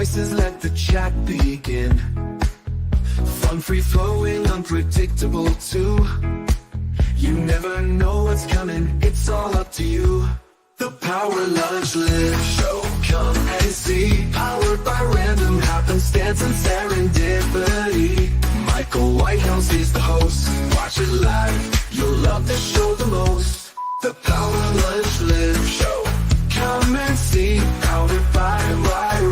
voices, let the chat begin. Fun, free-flowing, unpredictable too. You never know what's coming, it's all up to you. The Power Lunch Live Show, come and see. Powered by random happenstance and serendipity. Michael Whitehouse is the host. Watch it live, you'll love the show the most. The Power Lunch Live Show, come and see. Powered by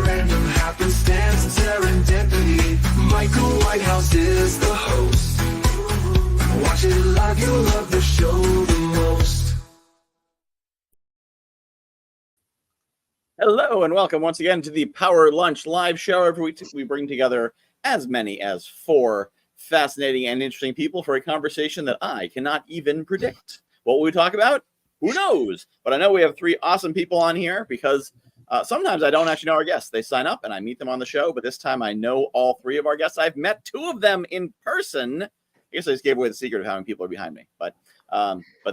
random happenstance and serendipity. Michael Whitehouse is the host. Watch it live, you'll love the show the most. Hello and welcome once again to the Power Lunch Live Show. Every week we bring together as many as 4 fascinating and interesting people for a conversation that I cannot even predict. What will we talk about? Who knows? But I know we have 3 awesome people on here because sometimes I don't actually know our guests. They sign up and I meet them on the show, but this time I know all 3 of our guests. I've met 2 of them in person. I guess I just gave away the secret of how many people are behind me. But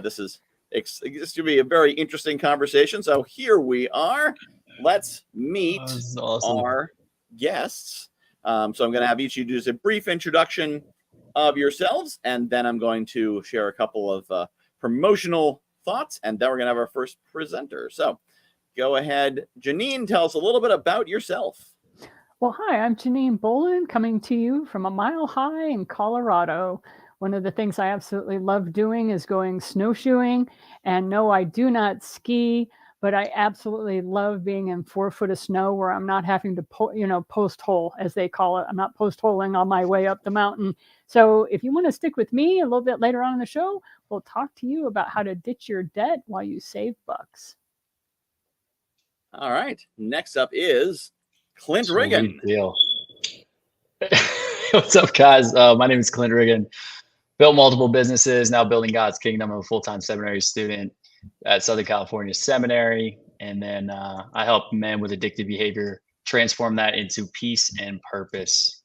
this is it's going to be a very interesting conversation. So here we are. Let's meet our guests. So I'm going to have each of you do just a brief introduction of yourselves, and then I'm going to share a couple of promotional thoughts, and then we're going to have our first presenter. So go ahead, Janine, tell us a little bit about yourself. Well, hi, I'm Janine Bolon, coming to you from a mile high in Colorado. One of the things I absolutely love doing is going snowshoeing. And no, I do not ski, but I absolutely love being in 4 foot of snow where I'm not having to, post hole, as they call it. I'm not post holing on my way up the mountain. So if you want to stick with me a little bit later on in the show, we'll talk to you about how to ditch your debt while you save bucks. All right. Next up is Clint Riggin. What's up, guys? My name is Clint Riggin. Built multiple businesses, now building God's kingdom. I'm a full-time seminary student at Southern California Seminary. And then I help men with addictive behavior transform that into peace and purpose.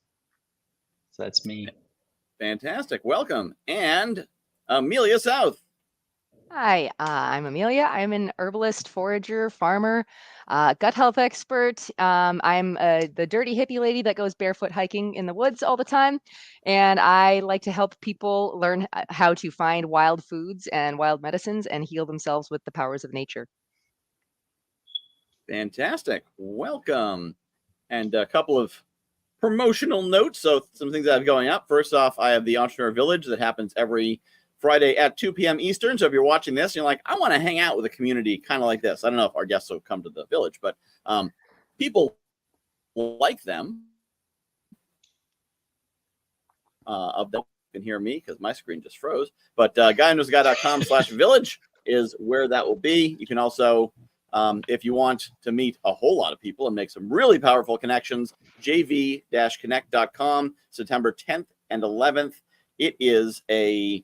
So that's me. Fantastic. Welcome. And Amelia South. Hi, I'm Amelia. I'm an herbalist, forager, farmer, gut health expert. I'm the dirty hippie lady that goes barefoot hiking in the woods all the time. And I like to help people learn how to find wild foods and wild medicines and heal themselves with the powers of nature. Fantastic. Welcome. And a couple of promotional notes. So some things I have going up. First off, I have the Entrepreneur Village that happens every Friday at 2 p.m. Eastern. So if you're watching this and you're like, I want to hang out with a community kind of like this. I don't know if our guests will come to the village, but people like them. Of them can hear me because my screen just froze. But guywhoknowsaguy.com/village is where that will be. You can also, if you want to meet a whole lot of people and make some really powerful connections, jv-connect.com, September 10th and 11th. It is a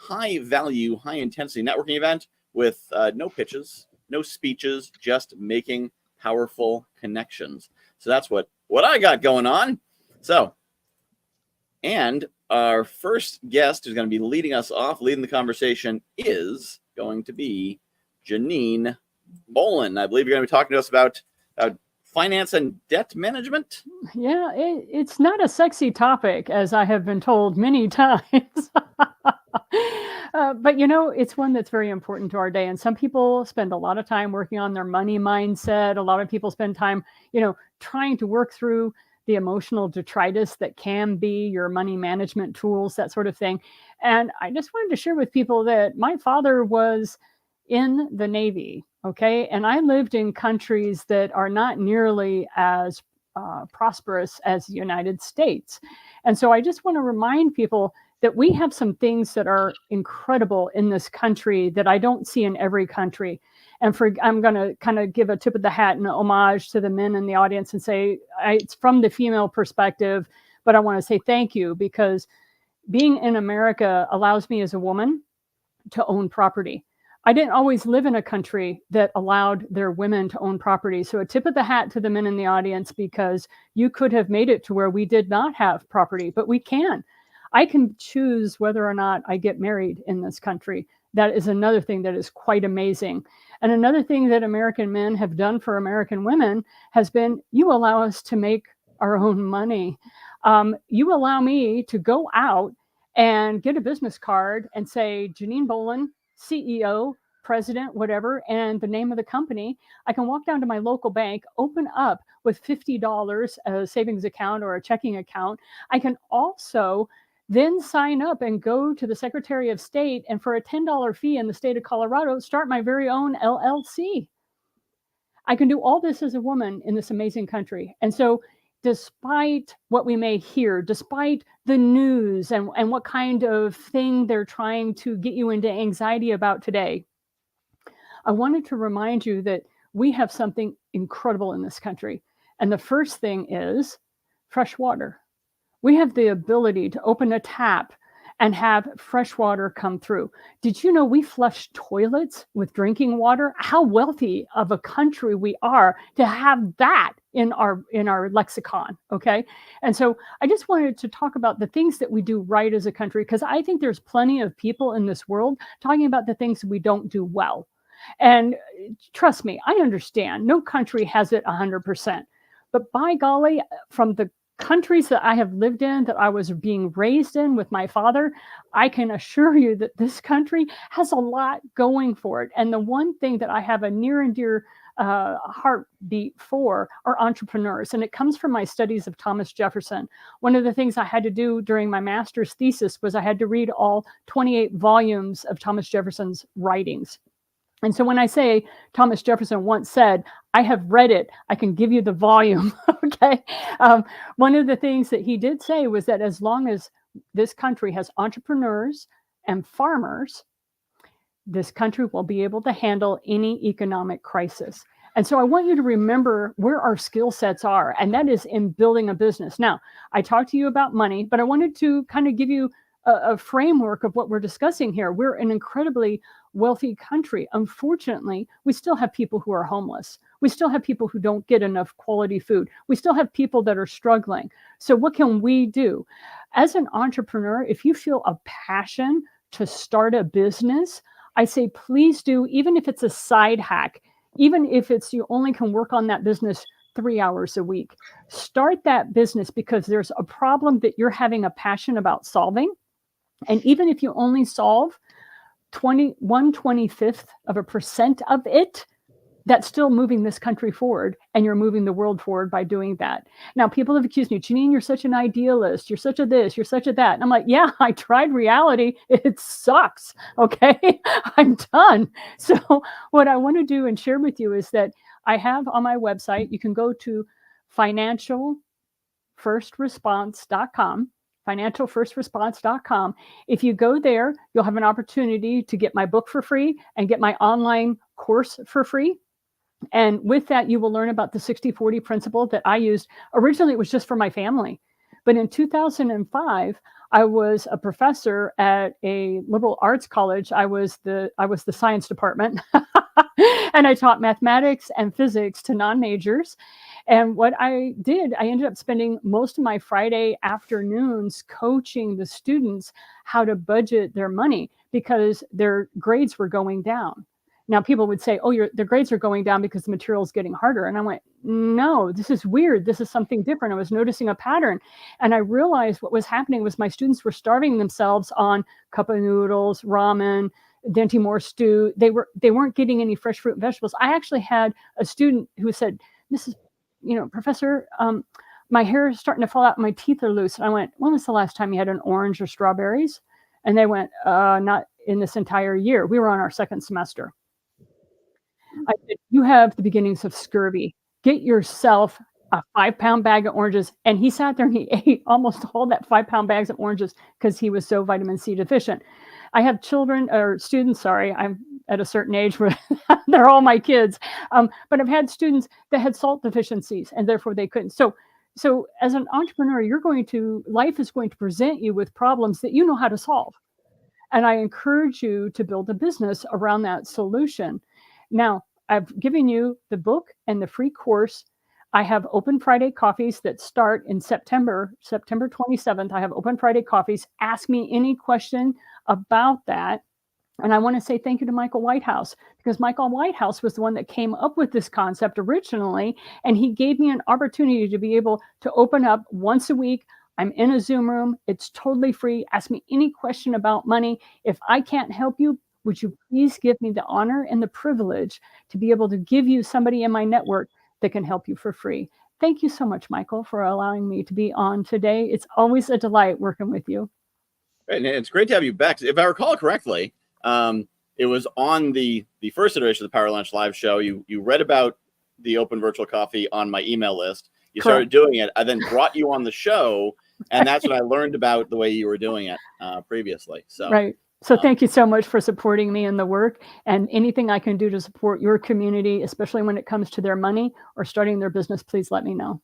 high value, high intensity networking event with no pitches, no speeches, just making powerful connections. So that's what I got going on. So, and our first guest who's going to be leading us off, leading the conversation, is going to be Janine Bolon. I believe you're going to be talking to us about finance and debt management. Yeah, it's not a sexy topic, as I have been told many times. But, it's one that's very important to our day. And some people spend a lot of time working on their money mindset. A lot of people spend time, trying to work through the emotional detritus that can be your money management tools, that sort of thing. And I just wanted to share with people that my father was in the Navy. Okay. And I lived in countries that are not nearly as prosperous as the United States. And so I just want to remind people that we have some things that are incredible in this country that I don't see in every country. And I'm going to kind of give a tip of the hat and an homage to the men in the audience and say, it's from the female perspective, but I want to say thank you, because being in America allows me as a woman to own property. I didn't always live in a country that allowed their women to own property. So a tip of the hat to the men in the audience, because you could have made it to where we did not have property, but we can. I can choose whether or not I get married in this country. That is another thing that is quite amazing. And another thing that American men have done for American women has been, you allow us to make our own money. You allow me to go out and get a business card and say, Janine Bolon, CEO, president, whatever, and the name of the company. I can walk down to my local bank, open up with $50 a savings account or a checking account. I can also then sign up and go to the Secretary of State, and for a $10 fee in the state of Colorado, start my very own LLC. I can do all this as a woman in this amazing country. And so despite what we may hear, despite the news and what kind of thing they're trying to get you into anxiety about today, I wanted to remind you that we have something incredible in this country. And the first thing is fresh water. We have the ability to open a tap and have fresh water come through. Did you know we flush toilets with drinking water? How wealthy of a country we are to have that in our lexicon, okay? And so I just wanted to talk about the things that we do right as a country, because I think there's plenty of people in this world talking about the things we don't do well. And trust me, I understand no country has it 100%. But by golly, from the countries that I have lived in, that I was being raised in with my father, I can assure you that this country has a lot going for it. And the one thing that I have a near and dear heartbeat for are entrepreneurs. And it comes from my studies of Thomas Jefferson. One of the things I had to do during my master's thesis was I had to read all 28 volumes of Thomas Jefferson's writings. And so when I say Thomas Jefferson once said, I have read it, I can give you the volume, okay? One of the things that he did say was that as long as this country has entrepreneurs and farmers, this country will be able to handle any economic crisis. And so I want you to remember where our skill sets are, and that is in building a business. Now, I talked to you about money, but I wanted to kind of give you a framework of what we're discussing here. We're an incredibly wealthy country. Unfortunately, we still have people who are homeless. We still have people who don't get enough quality food. We still have people that are struggling. So what can we do? As an entrepreneur, if you feel a passion to start a business, I say, please do, even if it's a side hack, even if it's you only can work on that business 3 hours a week. Start that business because there's a problem that you're having a passion about solving. And even if you only solve 1/25% of it, that's still moving this country forward, and you're moving the world forward by doing that. Now, people have accused me, Janine, you're such an idealist. You're such a this, you're such a that. And I'm like, yeah, I tried reality. It sucks. Okay, I'm done. So what I want to do and share with you is that I have on my website, you can go to financialfirstresponse.com. financialfirstresponse.com. If you go there, you'll have an opportunity to get my book for free and get my online course for free. And with that, you will learn about the 60-40 principle that I used. Originally, it was just for my family. But in 2005, I was a professor at a liberal arts college. I was the science department. And I taught mathematics and physics to non-majors. And what I did, I ended up spending most of my Friday afternoons coaching the students how to budget their money because their grades were going down. Now, people would say, oh, their grades are going down because the material is getting harder. And I went, no, this is weird. This is something different. I was noticing a pattern. And I realized what was happening was my students were starving themselves on cup of noodles, ramen, Denti Moore stew. They weren't getting any fresh fruit and vegetables. I actually had a student who said, Mrs. Professor, my hair is starting to fall out and my teeth are loose. And I went, when was the last time you had an orange or strawberries? And they went, not in this entire year. We were on our second semester. I said, you have the beginnings of scurvy. Get yourself a 5-pound bag of oranges. And he sat there and he ate almost all that 5-pound bags of oranges because he was so vitamin C deficient. I have students, I'm at a certain age where they're all my kids. But I've had students that had salt deficiencies and therefore they couldn't. So as an entrepreneur, life is going to present you with problems that you know how to solve. And I encourage you to build a business around that solution. Now, I've given you the book and the free course. I have open Friday coffees that start in September 27th. I have open Friday coffees. Ask me any question about that. And I want to say thank you to Michael Whitehouse, because Michael Whitehouse was the one that came up with this concept originally. And he gave me an opportunity to be able to open up once a week. I'm in a Zoom room. It's totally free. Ask me any question about money. If I can't help you, would you please give me the honor and the privilege to be able to give you somebody in my network that can help you for free? Thank you so much, Michael, for allowing me to be on today. It's always a delight working with you. And it's great to have you back. If I recall correctly, it was on the first iteration of the Power Lunch Live show. You read about the open virtual coffee on my email list. You started doing it. I then brought you on the show, and that's when I learned about the way you were doing it previously. So right. So thank you so much for supporting me in the work, and anything I can do to support your community, especially when it comes to their money or starting their business, please let me know.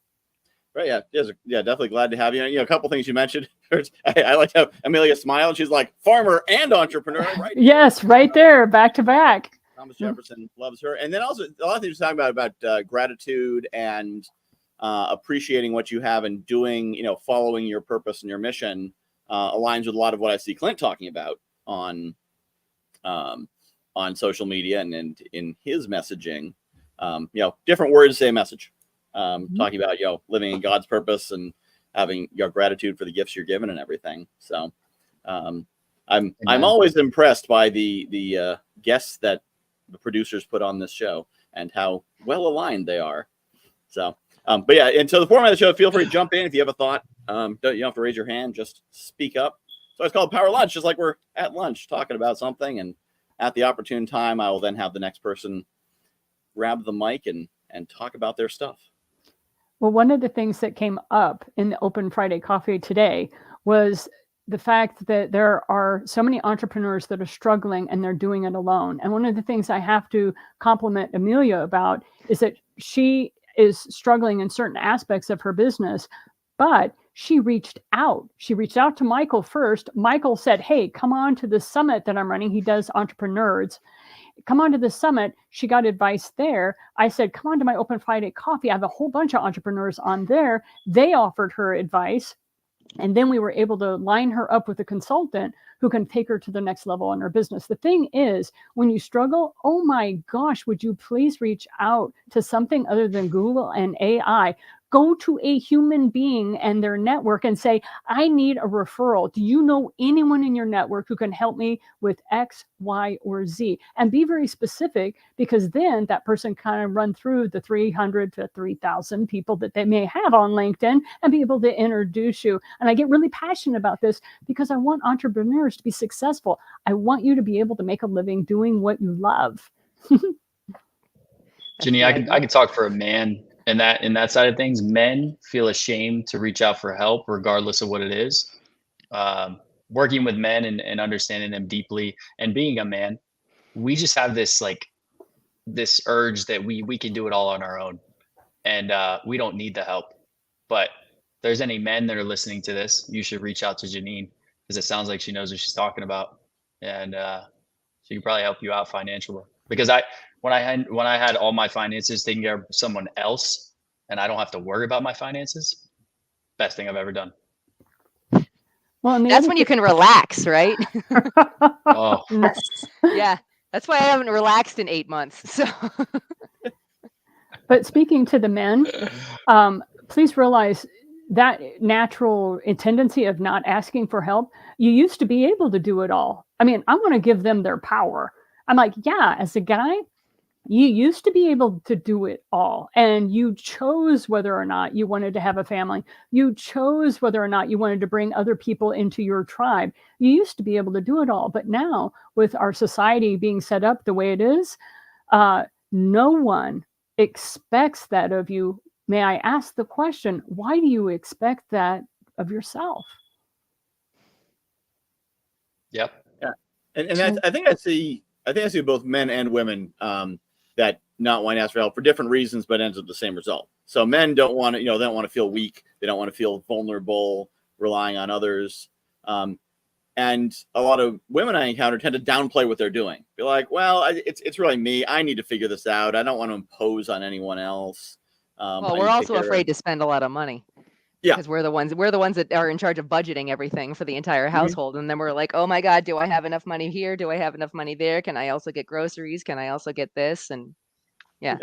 Right. Yeah. Definitely glad to have you. You know, a couple things you mentioned. I like how Amelia smiled. She's like farmer and entrepreneur, right? Yes, right there, back to back. Thomas Jefferson loves her. And then also a lot of things you're talking about gratitude and appreciating what you have and doing, you know, following your purpose and your mission aligns with a lot of what I see Clint talking about on social media and in his messaging. You know, different words, same message. Talking about, you know, living in God's purpose and having your gratitude for the gifts you're given and everything. So I'm always impressed by the guests that the producers put on this show and how well aligned they are. So, but yeah, and so the format of the show, feel free to jump in if you have a thought. You don't have to raise your hand, just speak up. So it's called Power Lunch, just like we're at lunch talking about something, and at the opportune time, I will then have the next person grab the mic and talk about their stuff. Well, one of the things that came up in the Open Friday Coffee today was the fact that there are so many entrepreneurs that are struggling and they're doing it alone. And one of the things I have to compliment Amelia about is that she is struggling in certain aspects of her business, but she reached out. She reached out to Michael first. Michael said, hey, come on to the summit that I'm running. He does entrepreneurs. Come on to the summit. She got advice there. I said, come on to my Open Friday Coffee. I have a whole bunch of entrepreneurs on there. They offered her advice. And then we were able to line her up with a consultant who can take her to the next level in her business. The thing is, when you struggle, oh my gosh, would you please reach out to something other than Google and AI? Go to a human being and their network and say, I need a referral. Do you know anyone in your network who can help me with X, Y, or Z? And be very specific, because then that person kind of run through the 300 to 3,000 people that they may have on LinkedIn and be able to introduce you. And I get really passionate about this because I want entrepreneurs to be successful. I want you to be able to make a living doing what you love. Janine, I could talk for a man. In that side of things, men feel ashamed to reach out for help, regardless of what it is. Working with men and understanding them deeply, and being a man, we just have this urge that we can do it all on our own, and we don't need the help. But if there's any men that are listening to this, you should reach out to Janine, because it sounds like she knows what she's talking about, and she can probably help you out financially. Because when I had all my finances taken care of someone else, and I don't have to worry about my finances, best thing I've ever done. Well, that's when you can relax, right? Oh, yeah. That's why I haven't relaxed in 8 months. So, but speaking to the men, please realize that natural tendency of not asking for help. You used to be able to do it all. I mean, I want to give them their power. I'm like, yeah, as a guy, you used to be able to do it all, and you chose whether or not you wanted to have a family. You chose whether or not you wanted to bring other people into your tribe. You used to be able to do it all. But now, with our society being set up the way it is, no one expects that of you. May I ask the question, why do you expect that of yourself? Yep. Yeah. And I think I see both men and women that not want to ask for help for different reasons, but ends up the same result. So men don't want to, they don't want to feel weak. They don't want to feel vulnerable, relying on others. And a lot of women I encounter tend to downplay what they're doing. Be like, well, it's really me. I need to figure this out. I don't want to impose on anyone else. Well, how we're you take also care of- afraid to spend a lot of money. Yeah. Because we're the ones that are in charge of budgeting everything for the entire household. And then we're like, oh my God, do I have enough money here? Do I have enough money there? Can I also get groceries? Can I also get this? And yeah.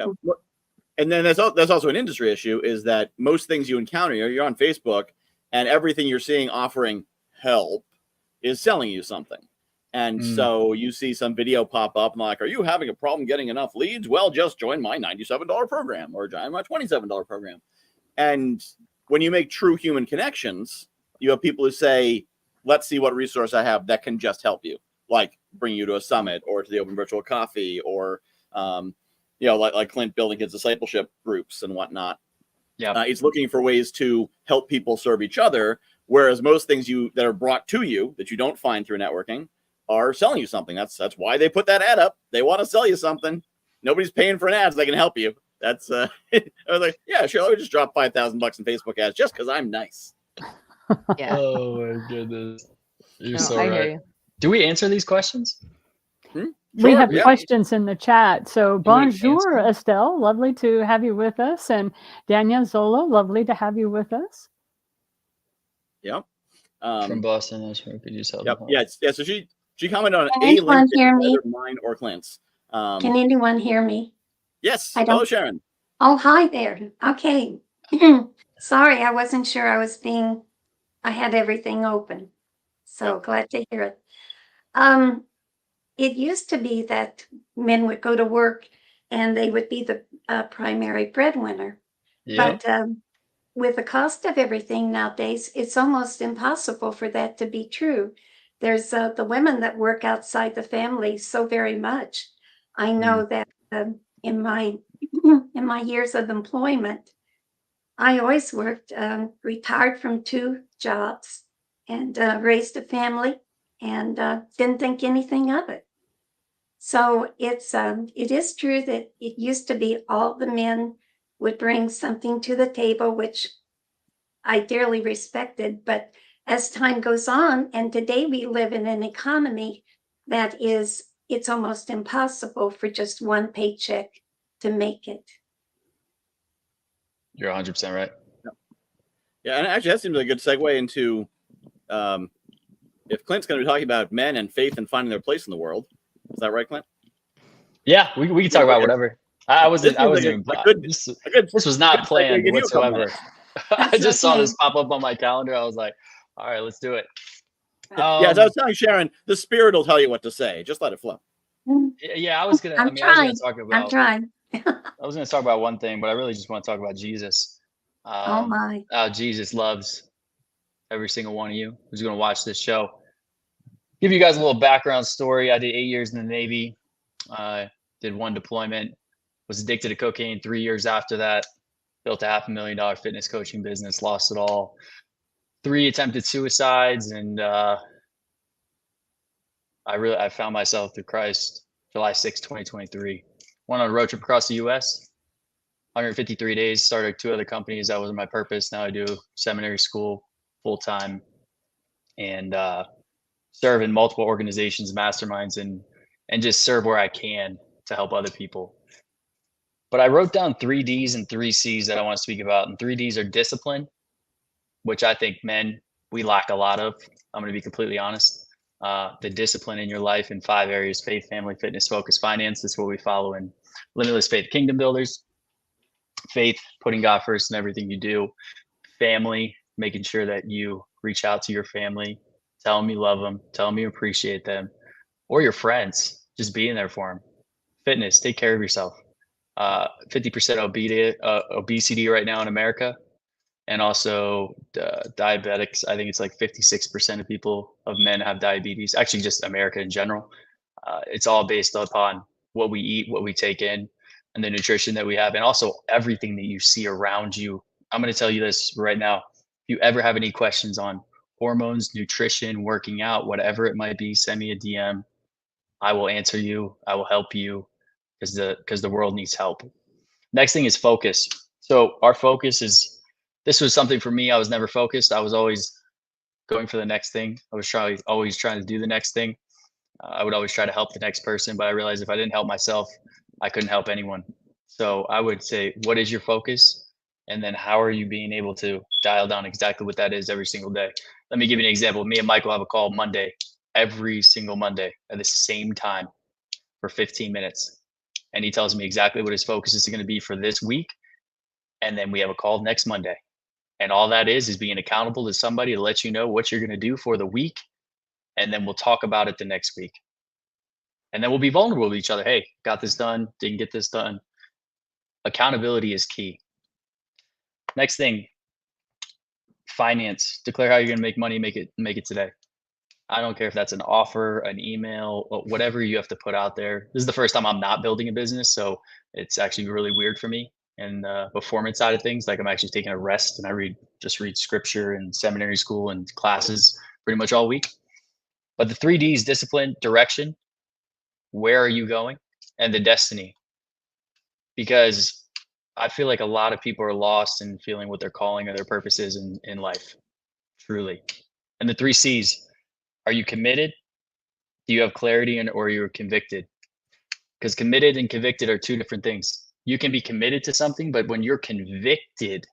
And then that's also an industry issue, is that most things you encounter, you're on Facebook, and everything you're seeing offering help is selling you something. And so you see some video pop up and like, are you having a problem getting enough leads? Well, just join my $97 program or join my $27 program. And when you make true human connections, you have people who say, let's see what resource I have that can just help you, like bring you to a summit or to the open virtual coffee, or like Clint building his discipleship groups and whatnot. Yeah. He's looking for ways to help people serve each other, whereas most things that are brought to you that you don't find through networking are selling you something. That's why they put that ad up. They want to sell you something. Nobody's paying for an ad, so they can help you. That's I was like, yeah, sure. Let me just drop $5,000 in Facebook ads just because I'm nice. Yeah. Oh my goodness, you're No, so I hear right. you. Do we answer these questions? We have yeah. questions in the chat. So You wanna bonjour, answer? Estelle. Lovely to have you with us. And Danielle Zola, lovely to have you with us. Yep. From Boston, that's where could you sell Yep. them? Yeah. So she commented on Can a anyone LinkedIn, hear me? either mine or Clint's. Can anyone hear me? Yes. I don't- Hello, Sharon. Oh, hi there. Okay. Sorry, I wasn't sure I had everything open. So glad to hear it. It used to be that men would go to work and they would be the primary breadwinner. Yeah. But with the cost of everything nowadays, it's almost impossible for that to be true. There's the women that work outside the family so very much. I know that in my years of employment, I always worked, retired from 2 jobs, and raised a family, and didn't think anything of it. So it is true that it used to be all the men would bring something to the table, which I dearly respected. But as time goes on, and today we live in an economy it's almost impossible for just one paycheck to make it. You're 100% right. Yeah, and actually that seems like a good segue into if Clint's going to be talking about men and faith and finding their place in the world. Is that right, Clint? Yeah, we can talk about whatever. I wasn't This even seems like this was not good segue planned to you coming whatsoever. in. I That's just saw okay. this pop up on my calendar. I was like, all right, let's do it. Yeah, as I was telling Sharon, the spirit will tell you what to say. Just let it flow. Yeah, I was gonna. I'm trying. I'm trying. I was gonna talk about one thing, but I really just want to talk about Jesus. Oh my. How Jesus loves every single one of you who's gonna watch this show. Give you guys a little background story. I did 8 years in the Navy. Did 1 deployment. Was addicted to cocaine 3 years after that. Built a $500,000 fitness coaching business. Lost it all. 3 attempted suicides, and I found myself through Christ July 6, 2023. Went on a road trip across the US, 153 days, started 2 other companies. That was my purpose. Now I do seminary school full time, and serve in multiple organizations, masterminds, and just serve where I can to help other people. But I wrote down 3 Ds and 3 Cs that I want to speak about. And 3 Ds are discipline, which I think men, we lack a lot of. I'm going to be completely honest. The discipline in your life in 5 areas: faith, family, fitness, focus, finance. That's what we follow in Limitless Faith Kingdom Builders. Faith, putting God first in everything you do. Family, making sure that you reach out to your family, tell them you love them, tell them you appreciate them, or your friends, just being there for them. Fitness, take care of yourself. 50% obesity right now in America, and also diabetics. I think it's like 56% of men have diabetes. Actually, just America in general. It's all based upon what we eat, what we take in, and the nutrition that we have, and also everything that you see around you. I'm going to tell you this right now. If you ever have any questions on hormones, nutrition, working out, whatever it might be, send me a DM. I will answer you. I will help you, because the world needs help. Next thing is focus. So our focus is, this was something for me. I was never focused. I was always going for the next thing. I was always trying to do the next thing. I would always try to help the next person, but I realized if I didn't help myself, I couldn't help anyone. So I would say, what is your focus? And then how are you being able to dial down exactly what that is every single day? Let me give you an example. Me and Michael have a call Monday, every single Monday at the same time for 15 minutes. And he tells me exactly what his focus is going to be for this week. And then we have a call next Monday. And all that is being accountable to somebody to let you know what you're going to do for the week. And then we'll talk about it the next week. And then we'll be vulnerable with each other. Hey, got this done, didn't get this done. Accountability is key. Next thing, finance. Declare how you're going to make money, make it today. I don't care if that's an offer, an email, whatever you have to put out there. This is the first time I'm not building a business, so it's actually really weird for me. And performance side of things, like I'm actually taking a rest and I just read scripture in seminary school and classes pretty much all week. But the 3 Ds: discipline, direction, where are you going, and the destiny. Because I feel like a lot of people are lost in feeling what their calling or their purpose is in life, truly. And the 3 Cs: are you committed? Do you have clarity, or you're convicted? Because committed and convicted are 2 different things. You can be committed to something, but when you're convicted,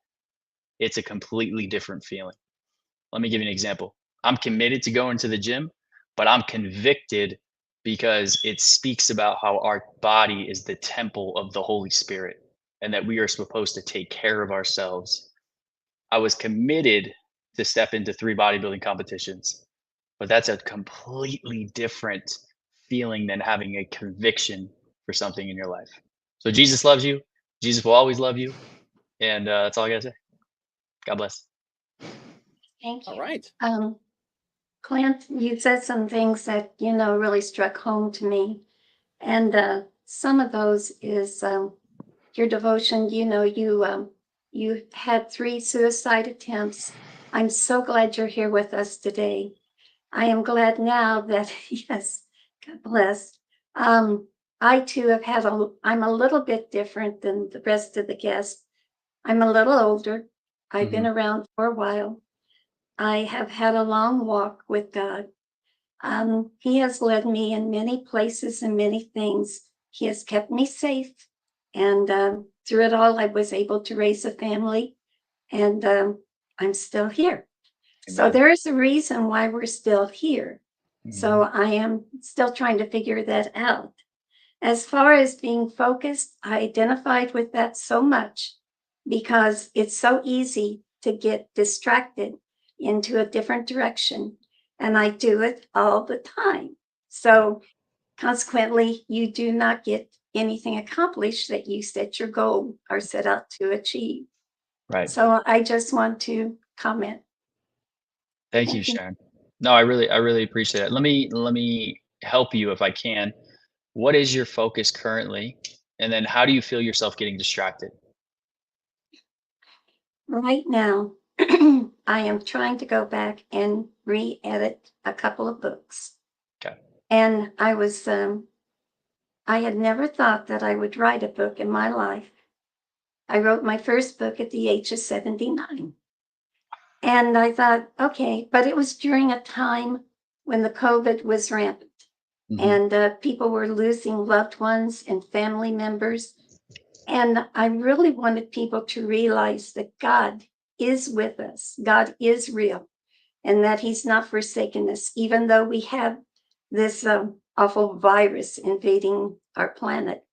it's a completely different feeling. Let me give you an example. I'm committed to going to the gym, but I'm convicted because it speaks about how our body is the temple of the Holy Spirit and that we are supposed to take care of ourselves. I was committed to step into 3 bodybuilding competitions, but that's a completely different feeling than having a conviction for something in your life. So Jesus loves you. Jesus will always love you. And that's all I got to say. God bless. Thank All you. right. Clint, you said some things that, really struck home to me. And some of those is your devotion. You had 3 suicide attempts. I'm so glad you're here with us today. I am glad now that, yes, God bless. I too have I'm a little bit different than the rest of the guests. I'm a little older. I've been around for a while. I have had a long walk with God. He has led me in many places and many things. He has kept me safe. And through it all, I was able to raise a family. And I'm still here. So Amen. there is a reason why we're still here. So I am still trying to figure that out. As far as being focused, I identified with that so much because it's so easy to get distracted into a different direction. And I do it all the time. So consequently, you do not get anything accomplished that you set your goal or set out to achieve. Right. So I just want to comment. Thank you, Sharon. No, I really appreciate it. Let me help you if I can. What is your focus currently? And then how do you feel yourself getting distracted? Right now, I am trying to go back and re-edit a couple of books. Okay. And I had never thought that I would write a book in my life. I wrote my first book at the age of 79. And I thought, okay, but it was during a time when the COVID was rampant and people were losing loved ones and family members. And I really wanted people to realize that God is with us. God is real and that he's not forsaken us, even though we have this awful virus invading our planet.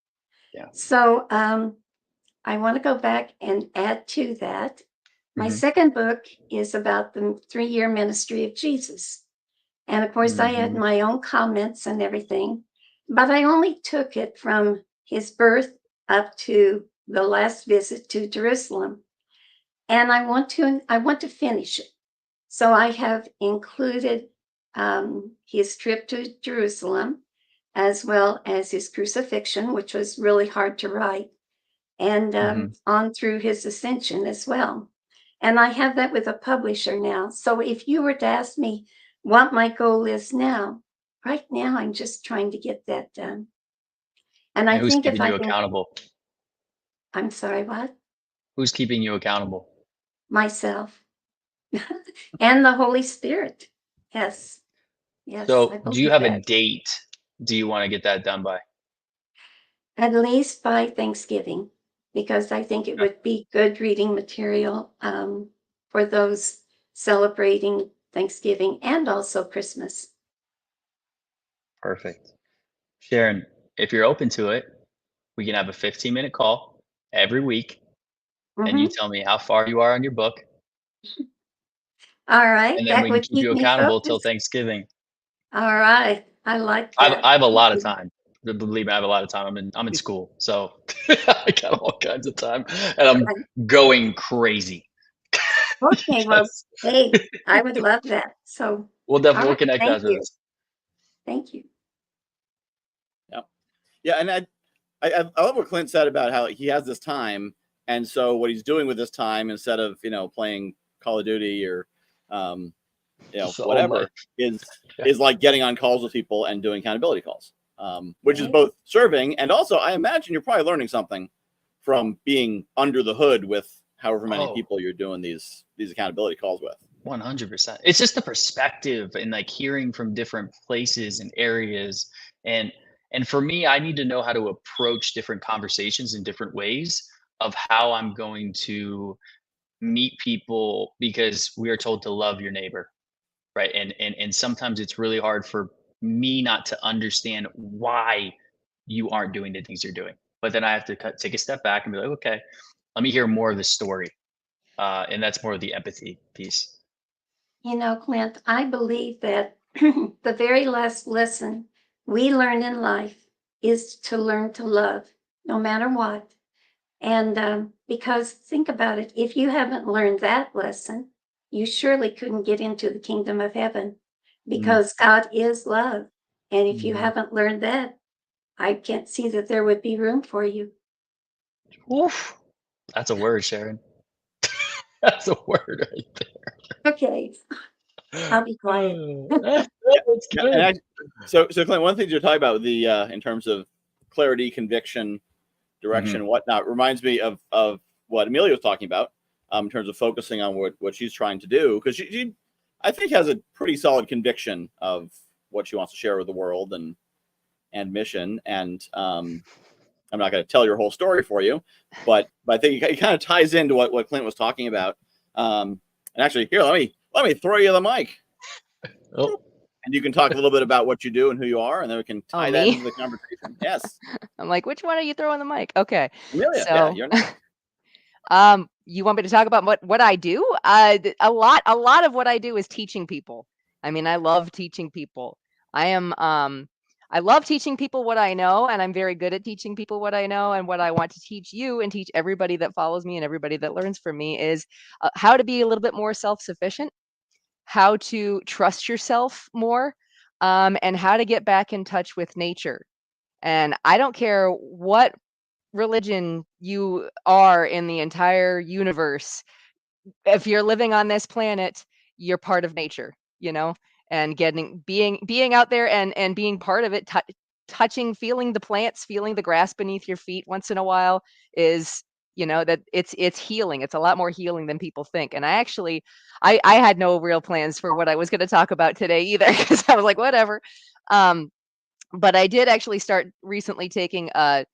Yeah. So I want to go back and add to that. My second book is about the 3-year ministry of Jesus. And of course, I had my own comments and everything, but I only took it from his birth up to the last visit to Jerusalem. And I want to finish it. So I have included his trip to Jerusalem, as well as his crucifixion, which was really hard to write, and on through his ascension as well. And I have that with a publisher now. So if you were to ask me what my goal is now, right now, I'm just trying to get that done. And I And who's think if keeping I you can, accountable? I'm sorry, what? Who's keeping you accountable? Myself and the Holy Spirit. Yes. Yes, I So do you believe have a that. date? Do you want to get that done by? At least by Thanksgiving. because I think it would be good reading material for those celebrating Thanksgiving and also Christmas. Perfect. Sharon, if you're open to it, we can have a 15-minute call every week, and you Mhm. tell me how far you are on your book, All right, and then that we can would keep keep you me accountable till focused. Thanksgiving. All right, I like that. I have a Thank lot of you. time. Believe me, I have a lot of time. I'm in school, so I got all kinds of time, and I'm going crazy. Okay, well, Because hey, I would love that. So, we'll all definitely right, connect thank after you. this. Thank you. Yeah. Yeah, and I love what Clint said about how he has this time, and so what he's doing with this time, instead of playing Call of Duty or So whatever, much. is like getting on calls with people and doing accountability calls, which is Right. both serving and also, I imagine you're probably learning something from being under the hood with however many Oh, people you're doing these accountability calls with. 100%. It's just the perspective and like hearing from different places and areas, and for me, I need to know how to approach different conversations in different ways of how I'm going to meet people, because we are told to love your neighbor, right? And sometimes it's really hard for me not to understand why you aren't doing the things you're doing. But then I have to take a step back and be like, okay, let me hear more of the story. And that's more of the empathy piece. You know, Clint, I believe that the very last lesson we learn in life is to learn to love, no matter what. And because think about it, if you haven't learned that lesson, you surely couldn't get into the kingdom of heaven Mm, because God is love. And if you mhm. haven't learned that, I can't see that there would be room for you. Oof. That's a word, Sharon. That's a word right Okay, there. I'll be quiet. That's Yeah, good. so Clint, one thing you're talking about, the in terms of clarity, conviction, direction, Mhm. and whatnot, reminds me of what Amelia was talking about, in terms of focusing on what she's trying to do, because she I think has a pretty solid conviction of what she wants to share with the world and mission. And I'm not going to tell your whole story for you, but I think it kind of ties into what Clint was talking about. And actually, here, let me throw you the mic, Oh, and you can talk a little bit about what you do and who you are, and then we can Oh, tie that me? into the conversation. Yes, I'm like, which one are you throwing the mic? Okay. Amelia. Yeah, So, you're next. you want me to talk about what I do? A lot of what I do is teaching people. I mean, I love teaching people. I am I love teaching people what I know, and I'm very good at teaching people what I know. And what I want to teach you and teach everybody that follows me and everybody that learns from me is how to be a little bit more self-sufficient, how to trust yourself more, and how to get back in touch with nature. And I don't care what religion you are in the entire universe, if you're living on this planet, you're part of nature, you know, and being out there and being part of it, touching, feeling the plants, feeling the grass beneath your feet once in a while is, that it's healing. It's a lot more healing than people think. And I had no real plans for what I was going to talk about today either, because I was like, whatever. Um, but I did actually start recently taking an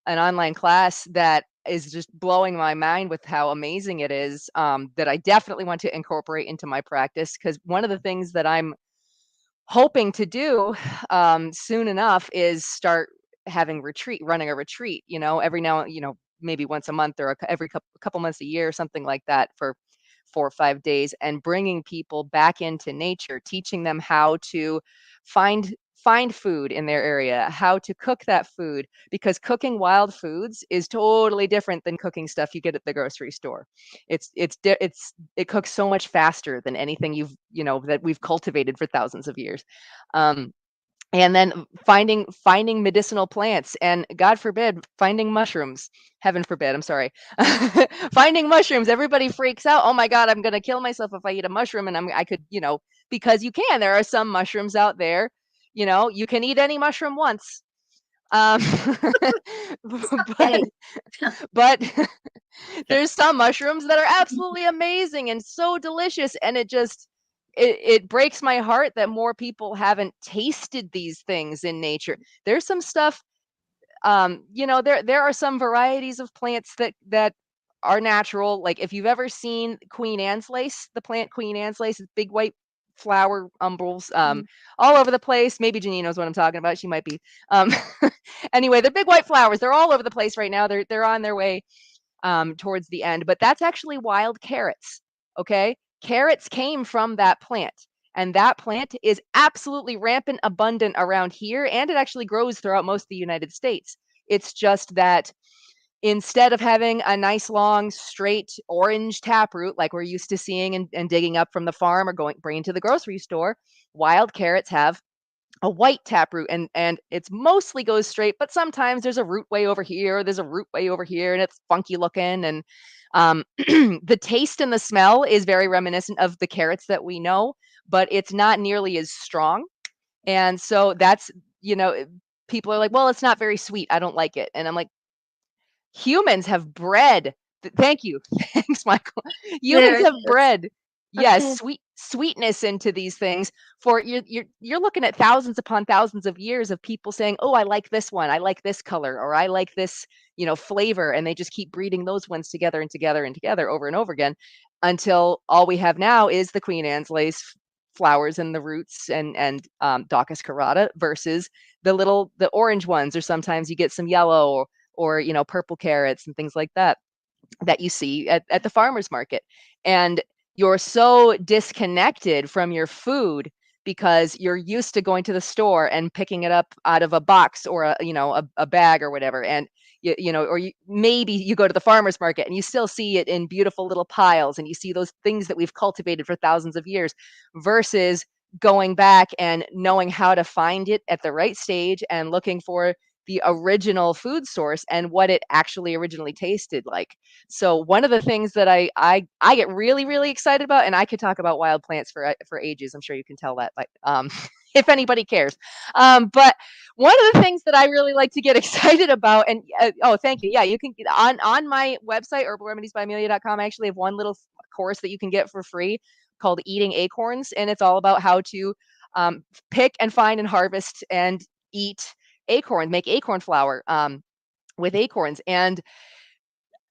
online class that is just blowing my mind with how amazing it is, that I definitely want to incorporate into my practice. Because one of the things that I'm hoping to do soon enough is start running a retreat, every now, maybe once a month or every couple months a year, something like that, for 4 or 5 days, and bringing people back into nature, teaching them how to find food in their area, how to cook that food, because cooking wild foods is totally different than cooking stuff you get at the grocery store. It cooks so much faster than anything that we've cultivated for thousands of years. Um, and then finding medicinal plants, and God forbid finding mushrooms. Heaven forbid, I'm sorry. Finding mushrooms, everybody freaks out. Oh my God, I'm gonna kill myself if I eat a mushroom. And I could, because you can. There are some mushrooms out there. You can eat any mushroom once. Um, but Hey, but there's some mushrooms that are absolutely amazing and so delicious, and it breaks my heart that more people haven't tasted these things in nature. There's some stuff, You know, there are some varieties of plants that are natural. Like if you've ever seen Queen Anne's lace, the plant Queen Anne's lace, is big white flower umbels all over the place. Maybe Janine knows what I'm talking about. She might be. Um, anyway, they're big white flowers. They're all over the place right now. They're on their way towards the end, but that's actually wild carrots. Okay, carrots came from that plant. And that plant is absolutely rampant abundant around here, and it actually grows throughout most of the United States. It's just that instead of having a nice long straight orange taproot like we're used to seeing and digging up from the farm or bringing to the grocery store, wild carrots have a white taproot, and it's mostly goes straight, but sometimes there's a root way over here, there's a root way over here, and it's funky looking. And the taste and the smell is very reminiscent of the carrots that we know, but it's not nearly as strong. And so that's, you know, people are like, well, it's not very sweet, I don't like it. And I'm like, humans have bred. Thank you. Thanks, Michael. Humans There it have is. bred, yes, Okay. sweetness into these things for you're looking at thousands upon thousands of years of people saying, "Oh, I like this one. I like this color, or I like this, you know, flavor," and they just keep breeding those ones together and together and together over and over again until all we have now is the Queen Anne's lace flowers and the roots and Daucus carota versus the orange ones, or sometimes you get some yellow or you know, purple carrots and things like that that you see at the farmer's market. And you're so disconnected from your food because you're used to going to the store and picking it up out of a box or a bag or whatever. And you know, or maybe you go to the farmer's market and you still see it in beautiful little piles and you see those things that we've cultivated for thousands of years versus going back and knowing how to find it at the right stage and looking for the original food source and what it actually originally tasted like. So one of the things that I get really really excited about, and I could talk about wild plants for ages. I'm sure you can tell that, like if anybody cares. But one of the things that I really like to get excited about, and oh, thank you. Yeah, you can on my website herbalremediesbyamelia.com. I actually have one little course that you can get for free called Eating Acorns, and it's all about how to pick and find and harvest and eat acorn, make acorn flour with acorns. And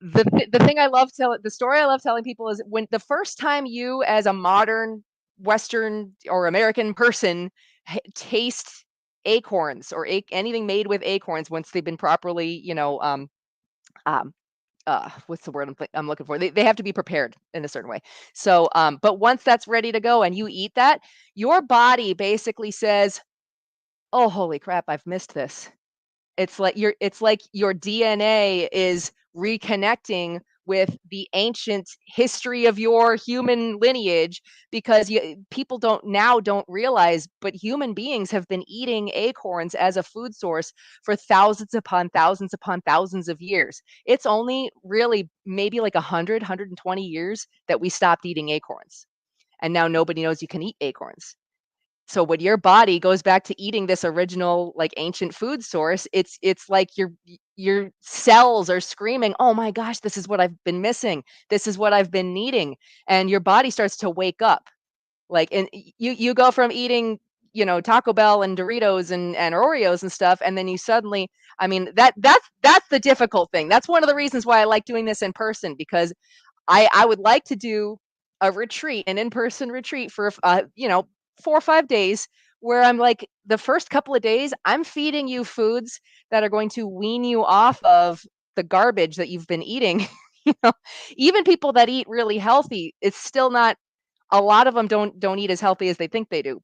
the thing I love telling, the story I love telling people is when the first time you, as a modern Western or American person, taste acorns or anything made with acorns once they've been properly, you know, um, what's the word I'm looking for? They have to be prepared in a certain way. So, but once that's ready to go and you eat that, your body basically says, "Oh, holy crap, I've missed this." It's like your DNA is reconnecting with the ancient history of your human lineage because people don't realize, but human beings have been eating acorns as a food source for thousands upon thousands of years. It's only really maybe like 120 years that we stopped eating acorns. And now nobody knows you can eat acorns. So when your body goes back to eating this original, like, ancient food source, it's like your cells are screaming, "Oh my gosh, this is what I've been missing. This is what I've been needing." And your body starts to wake up. Like, and you go from eating, you know, Taco Bell and Doritos and Oreos and stuff, and then you suddenly, I mean, that's the difficult thing. That's one of the reasons why I like doing this in person, because I would like to do a retreat, an in-person retreat for, you know, 4 or 5 days where I'm like, the first couple of days, I'm feeding you foods that are going to wean you off of the garbage that you've been eating. You know, even people that eat really healthy, it's still not, a lot of them don't eat as healthy as they think they do.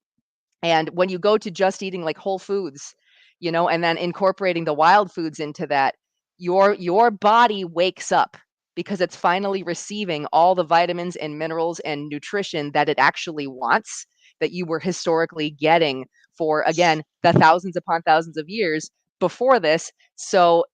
And when you go to just eating like whole foods, you know, and then incorporating the wild foods into that, your body wakes up because it's finally receiving all the vitamins and minerals and nutrition that it actually wants, that you were historically getting for, again, the thousands upon thousands of years before this. So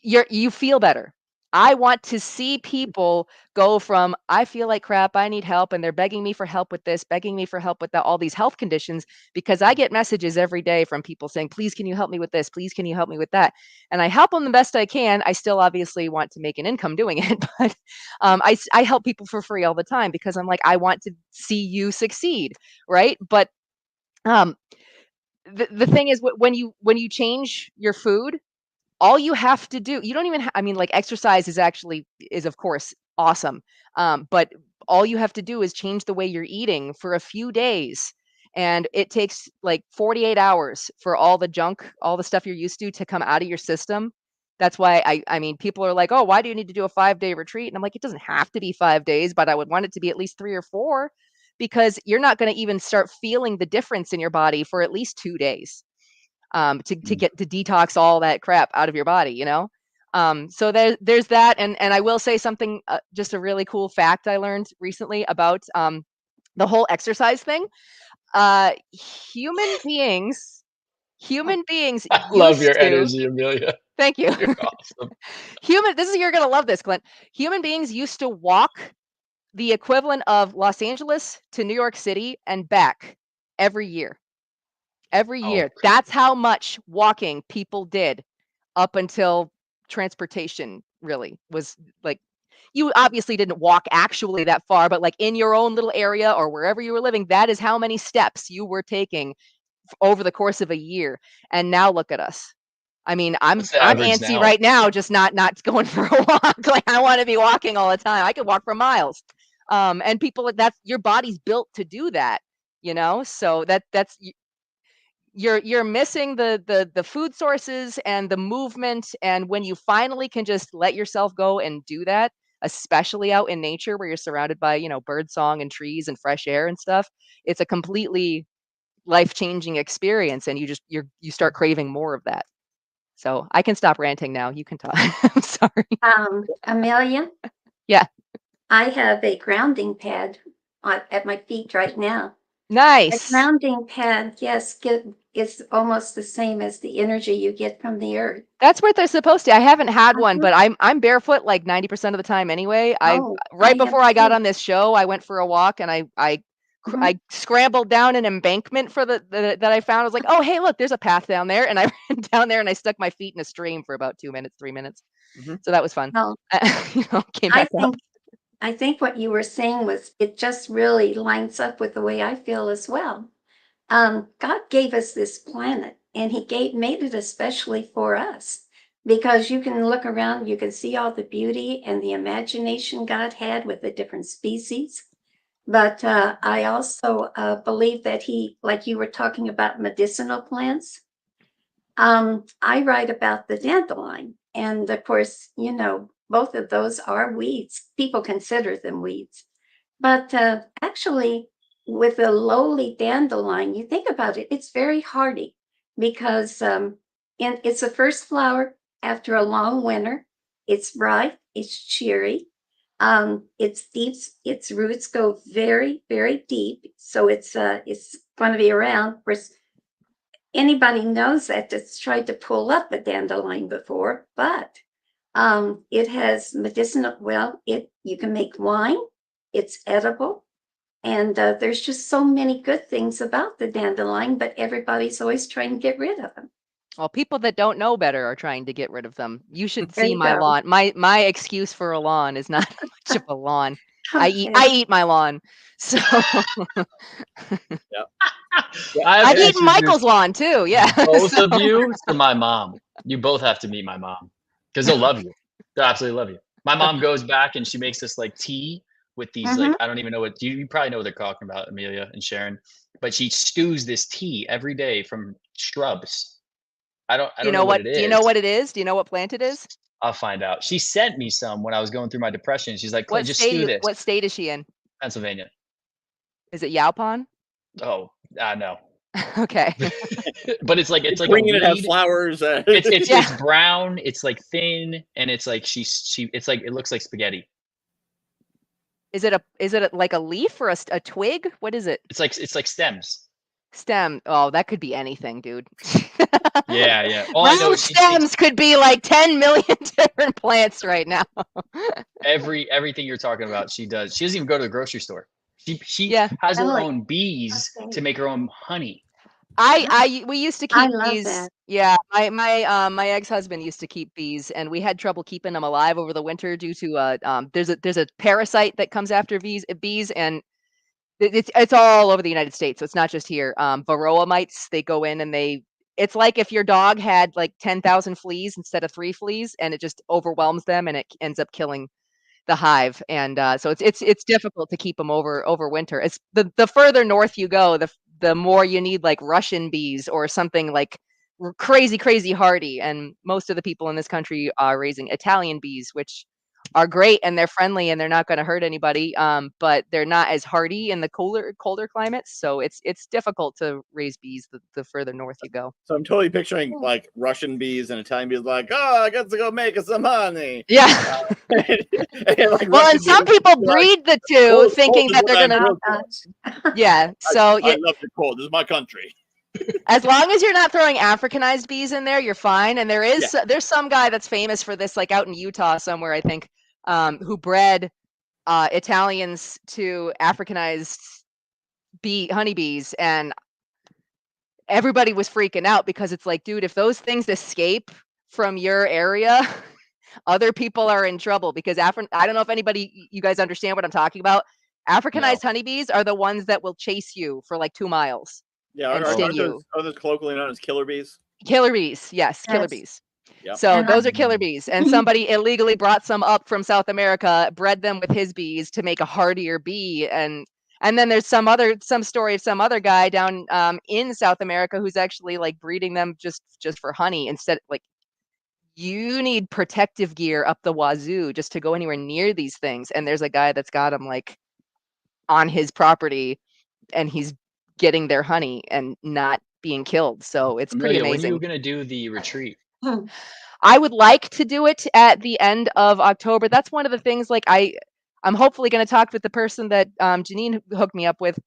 you feel better. I want to see people go from, "I feel like crap, I need help," and they're begging me for help with this, begging me for help with that, all these health conditions, because I get messages every day from people saying, "Please, can you help me with this? Please, can you help me with that?" And I help them the best I can. I still obviously want to make an income doing it, but I help people for free all the time because I'm like, I want to see you succeed, right? But um, the thing is, when you change your food, all you have to do, you don't even, I mean, like exercise is of course awesome. But all you have to do is change the way you're eating for a few days. And it takes like 48 hours for all the junk, all the stuff you're used to come out of your system. That's why I mean, people are like, oh, why do you need to do a 5-day retreat? And I'm like, it doesn't have to be 5 days, but I would want it to be at least 3 or 4, because you're not going to even start feeling the difference in your body for at least 2 days. To get to detox all that crap out of your body, you know? So there's that. And I will say something, just a really cool fact I learned recently about the whole exercise thing. Human beings I love your used to, energy, Amelia. thank you. You're awesome. You're going to love this, Clint. Human beings used to walk the equivalent of Los Angeles to New York City and back every year. Every Oh, year. That's how much walking people did up until transportation really was like, you obviously didn't walk actually that far, but like in your own little area or wherever you were living, that is how many steps you were taking over the course of a year. And now look at us. I mean, I'm what's the average antsy now? right now, just not going for a walk. Like I want to be walking all the time. I could walk for miles. And people, that's your body's built to do that, you know? So that's you're missing the food sources and the movement. And when you finally can just let yourself go and do that, especially out in nature where you're surrounded by, you know, bird song and trees and fresh air and stuff, it's a completely life-changing experience. And you start craving more of that. So I can stop ranting now. You can talk. I'm sorry. Amelia, Yeah. I have a grounding pad at my feet right now. A Nice. grounding pad, yes, is almost the same as the energy you get from the earth. That's what they're supposed to. I haven't had one, Mhm. but I'm barefoot like 90% of the time anyway. Oh, Right I before am I got too. on this show, I went for a walk and I Mhm. scrambled down an embankment for that I found. I was like, oh hey, look, there's a path down there, and I ran down there and I stuck my feet in a stream for about 2 minutes, 3 minutes. Mhm. So that was fun. Well, You know, came I back up. think what you were saying was it just really lines up with the way I feel as well. God gave us this planet and made it especially for us, because you can look around, you can see all the beauty and the imagination God had with the different species. But I also believe that like you were talking about medicinal plants. I write about the dandelion. And of course, you know, both of those are weeds. People consider them weeds. But actually, with a lowly dandelion, you think about it, it's very hardy because it's the first flower after a long winter. It's bright, it's cheery. It's deep, its roots go very, very deep. So it's going to be around. Of course, anybody knows that's tried to pull up a dandelion before, but it has medicinal, you can make wine, it's edible, and there's just so many good things about the dandelion, but everybody's always trying to get rid of them. Well, people that don't know better are trying to get rid of them. You should There see you my go. lawn. My excuse for a lawn is not much of a lawn. I Okay. eat my lawn. So I have I've to eaten Michael's introduce lawn too. Yeah. both So of you to my mom. You both have to meet my mom because they'll love you. They'll absolutely love you. My mom goes back and she makes this like tea with these Mhm. like I don't even know what you probably know what they're talking about, Amelia and Sharon. But she stews this tea every day from shrubs. I don't know what it do you know is. what it is? Do you know what plant it is? I'll find out. She sent me some when I was going through my depression. She's like, Clint, just stew this. What state is she in? Pennsylvania. Is it Yaupon? Oh, I know. Okay. But it's It's like a green and it has weed. flowers. Yeah. It's brown. It's like thin, and it's like it's like it looks like spaghetti. Is it like a leaf or a twig? What is it? It's like stems. Stem. Oh, that could be anything, dude. Yeah, yeah. All I know Round is she takes stems could be like 10 million different plants right now. everything you're talking about. She does. She doesn't even go to the grocery store. She Yeah. has her Really? own bees Okay. to make her own honey. We used to I keep love bees. that. Yeah, my ex-husband used to keep bees, and we had trouble keeping them alive over the winter due to there's a parasite that comes after bees, and it's all over the United States, so it's not just here. Varroa mites, they go in and it's like if your dog had like 10,000 fleas instead of 3 fleas, and it just overwhelms them and it ends up killing the hive. And so it's difficult to keep them over winter. It's the further north you go, the more you need like Russian bees or something like crazy hardy. And most of the people in this country are raising Italian bees, which are great and they're friendly and they're not going to hurt anybody. But they're not as hardy in the colder climates. So it's difficult to raise bees the further north you go. So I'm totally picturing like Russian bees and Italian bees, like, oh, I got to go make us some honey. Yeah. And, like, Well, Russian and some bees people are like, breed the two, "Cold- thinking cold is that what they're I'm gonna. built for. Yeah. So I love the cold. This is my country. as long as you're not throwing Africanized bees in there, you're fine. And there's some guy that's famous for this, like out in Utah somewhere, I think, who bred Italians to Africanized honeybees, and everybody was freaking out because it's like, dude, if those things escape from your area, other people are in trouble. Because I don't know if you guys understand what I'm talking about. Africanized honeybees are the ones that will chase you for like 2 miles. Yeah, And are sting you. those colloquially known as killer bees? Killer bees, yes, killer Yes. bees. Yep. So And those are killer bees. And somebody illegally brought some up from South America, bred them with his bees to make a hardier bee. And then there's some story of some other guy down in South America who's actually like breeding them just for honey instead. Like, you need protective gear up the wazoo just to go anywhere near these things. And there's a guy that's got them like on his property, and he's getting their honey and not being killed. So it's pretty Amelia, amazing. when are you going to do the retreat? I would like to do it at the end of October. That's one of the things, like I'm hopefully going to talk with the person that Janine hooked me up with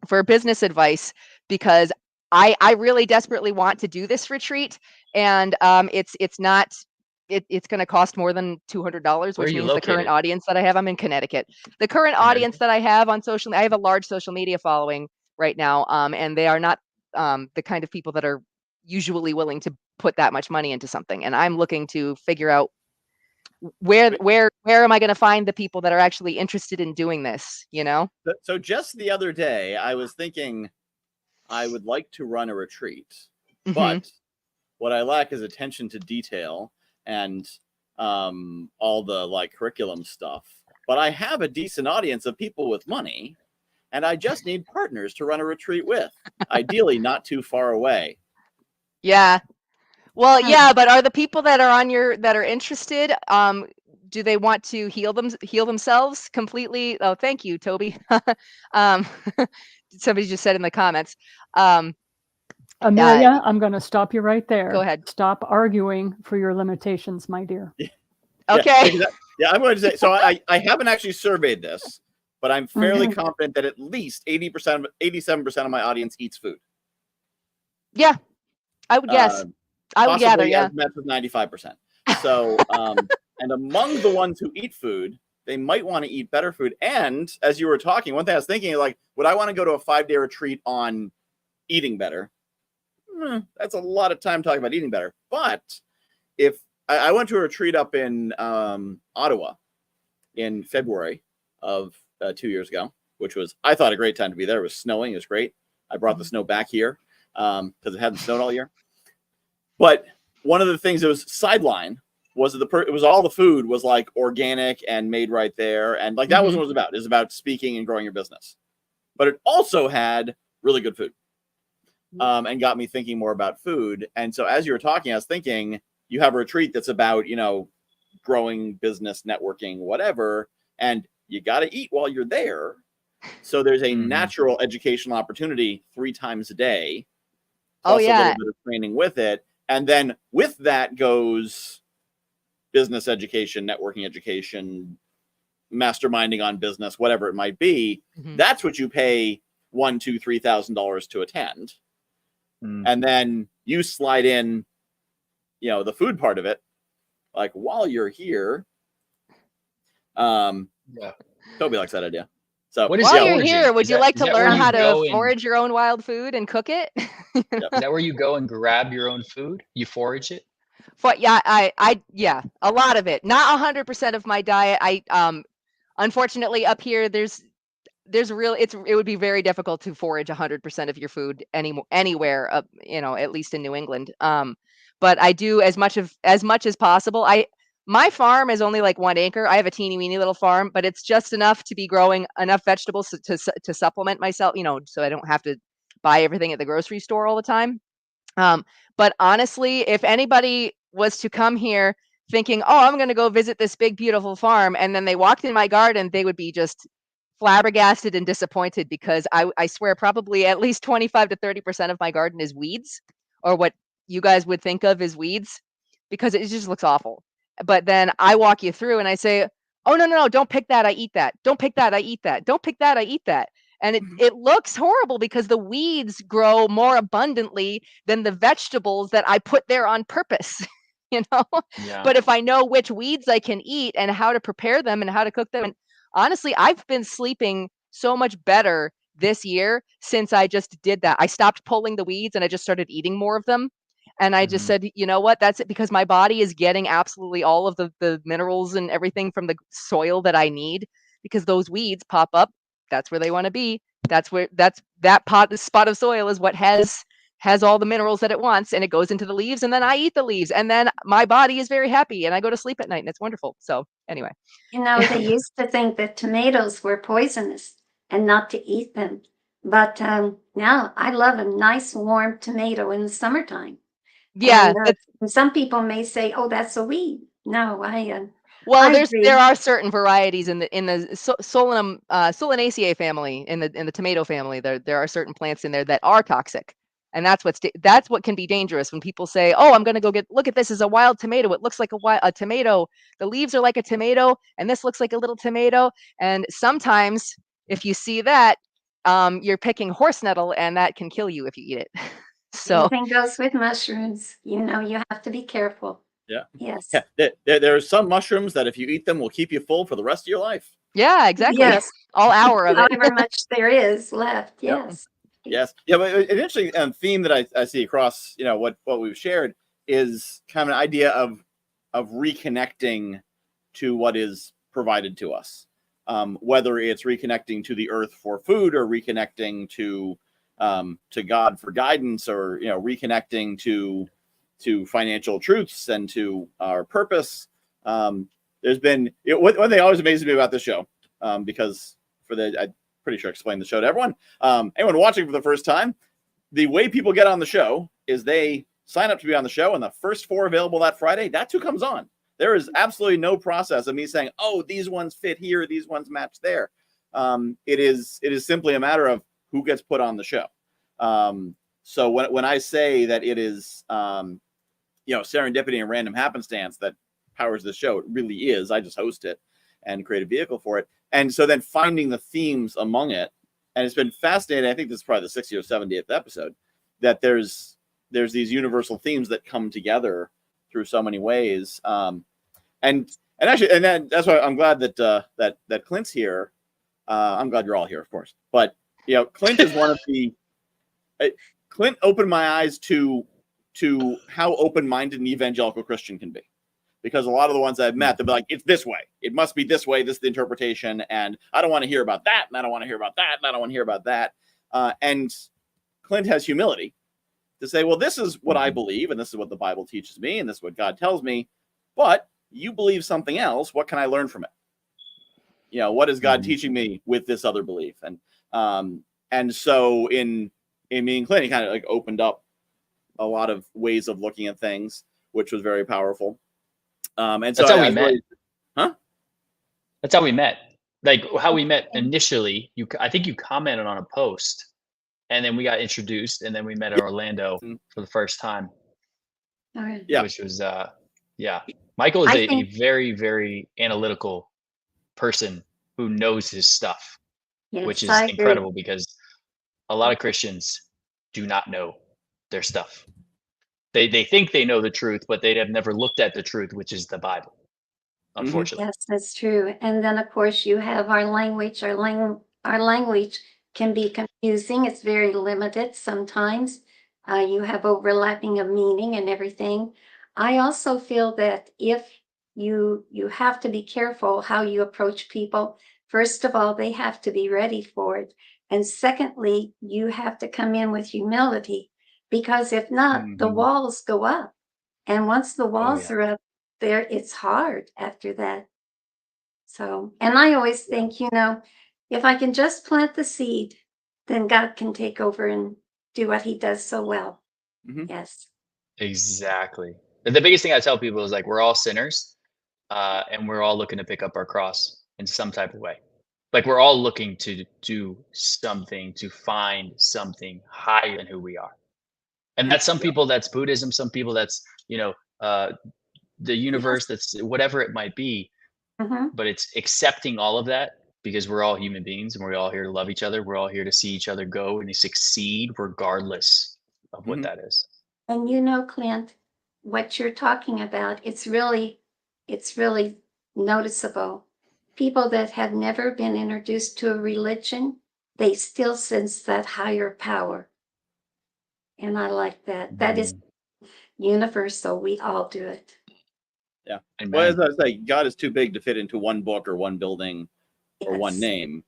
for business advice, because I really desperately want to do this retreat. And it's going to cost more than $200, which means the current audience that I have, I'm in Connecticut. The current audience that I have on I have a large social media following right now. And they are not the kind of people that are usually willing to put that much money into something. And I'm looking to figure out where am I going to find the people that are actually interested in doing this, you know? So just the other day, I was thinking I would like to run a retreat, but what I lack is attention to detail and all the like curriculum stuff. But I have a decent audience of people with money, and I just need partners to run a retreat with, ideally not too far away. Yeah. Well, yeah, but are the people that are interested, do they want to heal themselves completely? Oh, thank you, Toby. Somebody just said in the comments. Amelia, I'm going to stop you right there. Go ahead. Stop arguing for your limitations, my dear. Okay. Yeah, I'm going to say, so I haven't actually surveyed this, but I'm fairly confident that at least 87% of my audience eats food. Yeah, I would guess. I would gather, yeah. Met with 95%. So, and among the ones who eat food, they might want to eat better food. And as you were talking, one thing I was thinking, like, would I want to go to a 5-day retreat on eating better? That's a lot of time talking about eating better. But if I went to a retreat up in Ottawa in February of 2 years ago, which was, I thought, a great time to be there. It was snowing. It was great. I brought the snow back here because it hadn't snowed all year. But one of the things that was sideline was that it was all the food was like organic and made right there. And like that wasn't what it was about. It was about speaking and growing your business. But it also had really good food and got me thinking more about food. And so as you were talking, I was thinking you have a retreat that's about, you know, growing business, networking, whatever. And you got to eat while you're there. So there's a natural educational opportunity 3 times a day. Oh, yeah. A little bit of training with it. And then with that goes business education, networking education, masterminding on business, whatever it might be. That's what you pay $1,000, $2,000, $3,000 to attend. And then you slide in, you know, the food part of it. Like while you're here, Toby likes that idea. So while you're here, would you like to learn how to forage your own wild food and cook it? Is that where you go and grab your own food? You forage it? Yeah, yeah, a lot of it. Not 100% of my diet. Unfortunately up here it would be very difficult to forage 100% of your food anywhere, at least in New England. But I do as much as possible. My farm is only like 1 acre. I have a teeny weeny little farm, but it's just enough to be growing enough vegetables to supplement myself, so I don't have to buy everything at the grocery store all the time. But honestly, if anybody was to come here thinking, oh, I'm going to go visit this big, beautiful farm, and then they walked in my garden, they would be just flabbergasted and disappointed, because I swear probably at least 25 to 30% of my garden is weeds, or what you guys would think of as weeds, because it just looks awful. But then I walk you through and I say, oh, no, don't pick that, I eat that. Don't pick that, I eat that. Don't pick that, I eat that. And it looks horrible because the weeds grow more abundantly than the vegetables that I put there on purpose, Yeah. But if I know which weeds I can eat and how to prepare them and how to cook them, and honestly, I've been sleeping so much better this year since I just did that. I stopped pulling the weeds and I just started eating more of them. And I just said, you know what, that's it, because my body is getting absolutely all of the minerals and everything from the soil that I need, because those weeds pop up. That's where they want to be. That spot of soil is what has all the minerals that it wants, and it goes into the leaves, and then I eat the leaves, and then my body is very happy, and I go to sleep at night, and it's wonderful. So anyway. They used to think that tomatoes were poisonous and not to eat them. But now I love a nice warm tomato in the summertime. Yeah. And some people may say, oh, that's a weed. No, Well, I agree. there are certain varieties in the Solanaceae family, in the tomato family. There are certain plants in there that are toxic, and that's what can be dangerous when people say, "Oh, I'm going to go look at this as a wild tomato. It looks like a tomato. The leaves are like a tomato, and this looks like a little tomato." And sometimes, if you see that, you're picking horse nettle, and that can kill you if you eat it. So Anything goes with mushrooms. You have to be careful. Yeah. Yes. Yeah. There are some mushrooms that if you eat them will keep you full for the rest of your life. yeah, exactly. Yes. All hour of it. However much there is left. Yep. Yes. Yes. Yeah, but an interesting theme that I see across, what we've shared is kind of an idea of reconnecting to what is provided to us, whether it's reconnecting to the earth for food, or reconnecting to God for guidance, or reconnecting to financial truths and to our purpose. There's been one thing always amazes me about this show, because I'm pretty sure I explained the show to everyone. Anyone watching for the first time, the way people get on the show is they sign up to be on the show, and the first 4 available that Friday, that's who comes on. There is absolutely no process of me saying, oh, these ones fit here, these ones match there. It is simply a matter of who gets put on the show. So when I say that it is serendipity and random happenstance that powers the show, it really is. I just host it and create a vehicle for it. And so then finding the themes among it, and it's been fascinating. I think this is probably the 60th or 70th episode, that there's these universal themes that come together through so many ways. And that's why I'm glad that Clint's here. I'm glad you're all here, of course. But Clint is one of the. Clint opened my eyes to how open-minded an evangelical Christian can be, because a lot of the ones I've met, they'll be like, it's this way, it must be this way, this is the interpretation, and I don't want to hear about that, and I don't want to hear about that, and I don't want to hear about that. And Clint has humility to say, well, this is what I believe, and this is what the Bible teaches me, and this is what God tells me, but you believe something else. What can I learn from it? What is God teaching me with this other belief? And so in me and Clint, he kind of like opened up a lot of ways of looking at things, which was very powerful. And so that's how we met. Huh? That's how we met. Like how we met initially. I think you commented on a post, and then we got introduced, and then we met in Orlando for the first time. Okay. Yeah. Which was Michael is a very, very analytical person who knows his stuff, Yes, which is I agree. incredible, because a lot of Christians do not know their stuff. They think they know the truth, but they have never looked at the truth, which is the Bible, unfortunately. Yes, that's true. And then, of course, you have our language. Our language can be confusing. It's very limited sometimes. You have overlapping of meaning and everything. I also feel that if you have to be careful how you approach people. First of all, they have to be ready for it. And secondly, you have to come in with humility, because if not, the Mhm. walls go up. And once the Oh walls yeah. are up there, it's hard after that. So, and I always Yeah. think, if I can just plant the seed, then God can take over and do what he does so well. Mhm. Yes. Exactly. The biggest thing I tell people is like we're all sinners, and we're all looking to pick up our cross in some type of way. Like we're all looking to do something to find something higher than who we are. And that's some people that's Buddhism, some people that's, the Yes. universe, that's whatever it might be, Hmm. but it's accepting all of that because we're all human beings and we're all here to love each other. We're all here to see each other go and succeed regardless of what Mhm. that is. And Clint, what you're talking about, it's really noticeable. People that have never been introduced to a religion, they still sense that higher power. And I like that. That is Mhm. universal. We all do it. Yeah. Well, as Amen. I say, God is too big to fit into one book or one building or one Yes. name.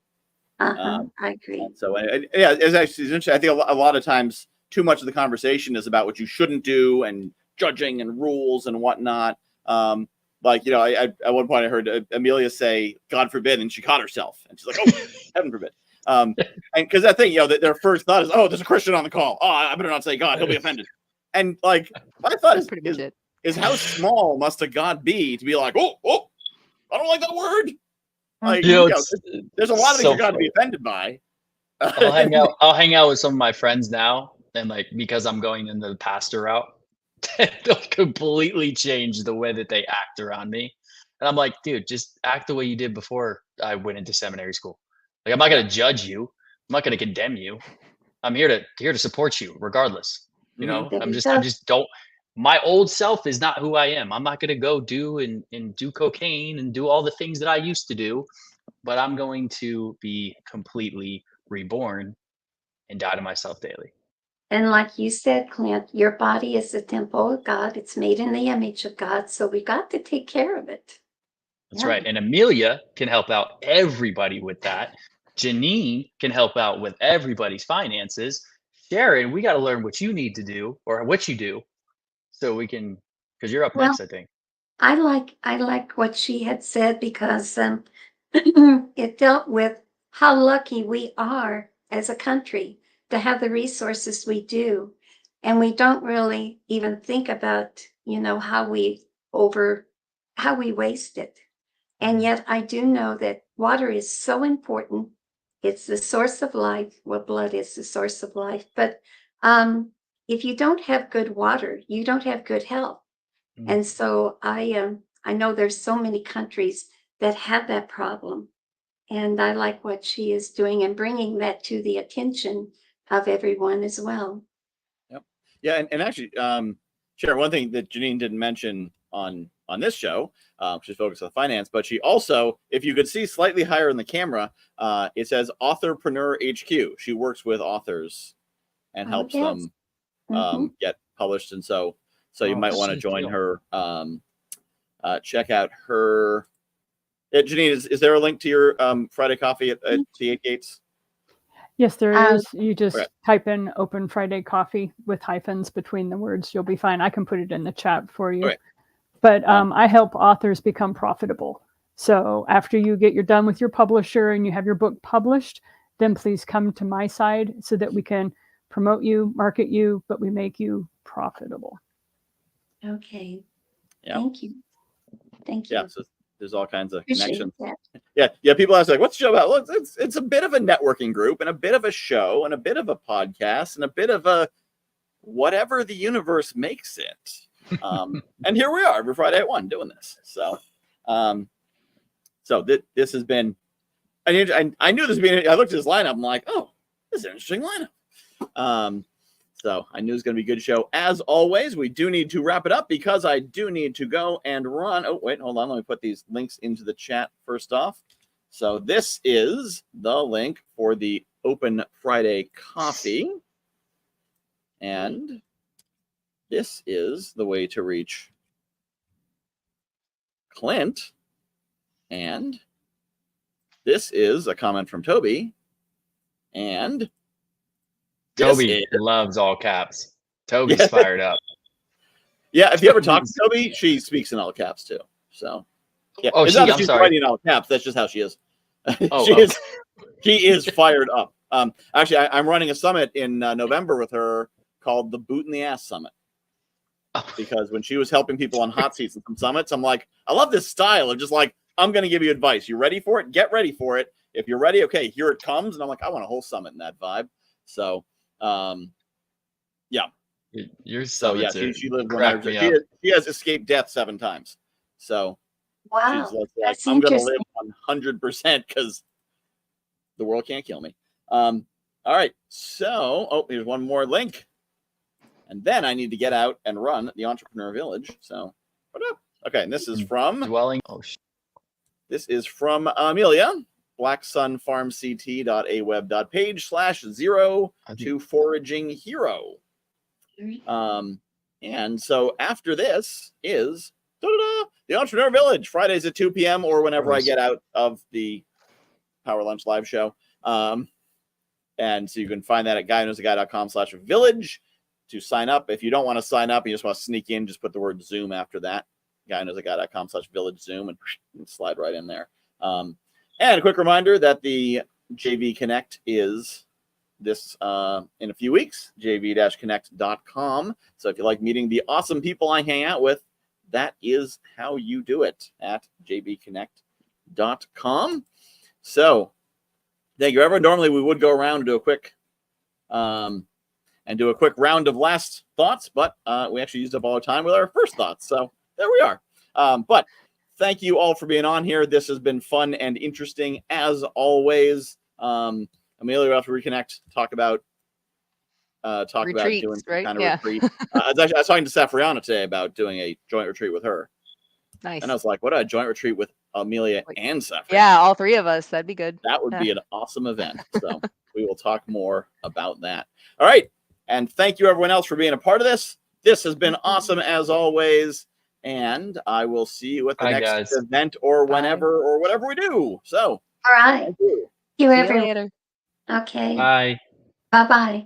Uh-huh. Um, I agree. and so, yeah, it's actually interesting. I think a lot of times too much of the conversation is about what you shouldn't do and judging and rules and whatnot. Like, at one point I heard Amelia say, "God forbid," and she caught herself, and she's like, "Oh, heaven forbid." And because I think their first thought is, "Oh, there's a Christian on the call. Oh, I better not say God; he'll be offended." And like, my thought That's pretty much it. is how small must a God be to be like, "Oh, I don't like that word." Like, You Mhm. know, it's there's a lot of things so for God to be funny. offended by. I'll hang out with some of my friends now, and like because I'm going into the pastor route, they'll completely change the way that they act around me. And I'm like, dude, just act the way you did before I went into seminary school. Like I'm not Yeah. gonna judge you. I'm not gonna condemn you. I'm here to support you regardless. Mhm. There I'm you just I go. just don't my old self is not who I am. I'm not gonna go and do cocaine and do all the things that I used to do, but I'm going to be completely reborn and die to myself daily. And like you said, Clint, your body is the temple of God. It's made in the image of God. So we got to take care of it. That's Yeah. right. And Amelia can help out everybody with that. Janine can help out with everybody's finances. Sharon, we got to learn what you need to do or what you do so we can, because you're up Well, next, I think. I like what she had said, because it dealt with how lucky we are as a country to have the resources we do. And we don't really even think about, over how we waste it. And Mhm. yet I do know that water is so important. It's the source of life. Well, blood is the source of life. But if you don't have good water, you don't have good health. Mm. And so I know there's so many countries that have that problem. And I like what she is doing and bringing that to the attention of everyone as well. Yep. Yeah, and actually, Sharon, one thing that Janine didn't mention on this show, she's focused on finance, but she also, if you could see slightly higher in the camera, it says Authorpreneur HQ. She works with authors and Oh, helps yes. them Hmm. get published, and so you Oh, might want to sweet join deal. her. Check out her. Janine, is there a link to your Friday coffee at the Eight Gates? Yes, there Um, is. You Okay. just type in Open Friday Coffee with hyphens between the words. You'll be fine. I can put it in the chat for you. Okay. But Um, I help authors become profitable. So after you're done with your publisher and you have your book published, then please come to my side so that we can promote you, market you, but we make you profitable. okay. yeah, Thank you. Thank yeah. you. So there's all kinds of Appreciate connections. that. Yeah. People ask like, "What's the show about?" Well, it's a bit of a networking group and a bit of a show and a bit of a podcast and a bit of a whatever the universe makes it. And here we are every Friday at 1 doing this. Um, this has been. I knew this being. I looked at this lineup. I'm like, oh, this is an interesting lineup. So I knew it was going to be a good show. As always, we do need to wrap it up because I do need to go and run. Oh, wait, hold on. Let me put these links into the chat first off. So this is the link for the Open Friday Coffee. And this is the way to reach Clint and this is a comment from Toby. And Toby loves all caps. Toby's fired up. Yeah, if you ever talk to Toby, she speaks in all caps too. So yeah, Oh, it's not that I'm she's sorry. writing in all caps. That's just how she is. Oh, she is fired up. Actually, I'm running a summit in November with her called the Boot in the Ass Summit. Because when she was helping people on hot seats and some summits, I'm like, I love this style of just like, I'm going to give you advice. You ready for it? Get ready for it. If you're ready, okay, here it comes. And I'm like, I want a whole summit in that vibe. So, yeah. So yeah, she lives cracked me she up. she has escaped death 7 times. So Wow, she's like that's I'm gonna interesting. live 100% because the world can't kill me. All right, so here's one more link, and then I need to get out and run the Entrepreneur Village. So what up? Okay, and this is from Dwelling. this is from Amelia. blacksunfarmct.aweb.page/0 and so after this is the Entrepreneur Village, Fridays at 2 p.m. or whenever I get out of the Power Lunch live show. And so you can find that at guyknowsaguy.com/village to sign up. If you don't want to sign up, you just want to sneak in, just put the word Zoom after that. guyknowsaguy.com/village Zoom and slide right in there. And a quick reminder that the JV Connect is this in a few weeks, jv-connect.com. So if you like meeting the awesome people I hang out with, that is how you do it at jvconnect.com. So thank you, everyone. Normally we would go around and do a quick round of last thoughts, but we actually used up all our time with our first thoughts. So there we are. But thank you all for being on here. This has been fun and interesting as always. Amelia, we'll have to reconnect, talk about Retreats, doing some right? kind of Yeah. retreat. I was talking to Safriana today about doing a joint retreat with her. Nice. And I was like, what a joint retreat with Amelia and Safriana. Yeah, all 3 of us. That'd be good. That would be an awesome event. So we will talk more about that. All right. And thank you, everyone else, for being a part of this. This has been awesome as always. And I will see you at the next event or whenever or whatever we do. So, all right. thank you. You See you everyone. later. Okay. Bye. Bye-bye.